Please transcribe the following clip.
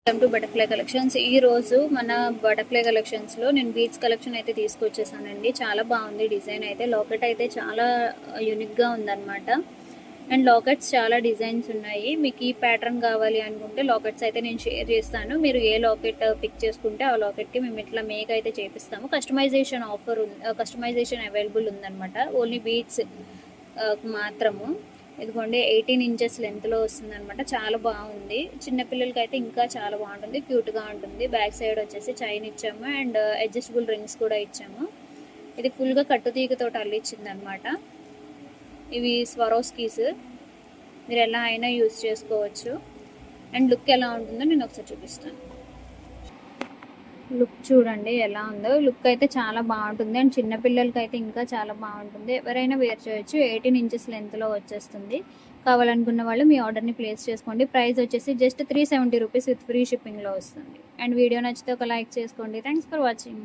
Welcome to butterfly collections. ఈ రోజు మన బటర్ఫ్లై కలెక్షన్స్లో నేను బీడ్స్ కలెక్షన్ అయితే తీసుకొచ్చేసానండి. చాలా బాగుంది డిజైన్ అయితే. లాకెట్ అయితే చాలా యూనిక్గా ఉందన్నమాట. అండ్ లాకెట్స్ చాలా డిజైన్స్ ఉన్నాయి. మీకు ఈ ప్యాటర్న్ కావాలి అనుకుంటే లాకెట్స్ అయితే నేను షేర్ చేస్తాను. మీరు ఏ లాకెట్ పిక్ చేసుకుంటే ఆ లాకెట్కి మేము ఇట్లా మేక్ అయితే చేపిస్తాము. కస్టమైజేషన్ అవైలబుల్ ఉందన్నమాట. ఓన్లీ బీడ్స్ మాత్రము. ఇదిగోండి 18 ఇంచెస్ లెంత్లో వస్తుంది అనమాట. చాలా బాగుంది. చిన్నపిల్లలకి అయితే ఇంకా చాలా బాగుంటుంది, క్యూట్గా ఉంటుంది. బ్యాక్ సైడ్ వచ్చేసి చైన్ ఇచ్చాము అండ్ అడ్జస్టబుల్ రింగ్స్ కూడా ఇచ్చాము. ఇది ఫుల్గా కట్టుతీగతో అల్లిచ్చింది అనమాట. ఇవి స్వరోస్కీస్, మీరు ఎలా అయినా యూజ్ చేసుకోవచ్చు. అండ్ లుక్ ఎలా ఉంటుందో నేను ఒకసారి చూపిస్తాను. లుక్ చూడండి ఎలా ఉందో. లుక్ అయితే చాలా బాగుంటుంది అండ్ చిన్నపిల్లలకి అయితే ఇంకా చాలా బాగుంటుంది. ఎవరైనా వేర్ చేయొచ్చు. 18 ఇంచెస్ లెంత్లో వచ్చేస్తుంది. కావాలనుకున్న వాళ్ళు మీ ఆర్డర్ని ప్లేస్ చేసుకోండి. ప్రైస్ వచ్చేసి జస్ట్ 370 రూపీస్ విత్ ఫ్రీ షిప్పింగ్లో వస్తుంది. అండ్ వీడియో నచ్చితే ఒక లైక్ చేసుకోండి. Thanks for watching.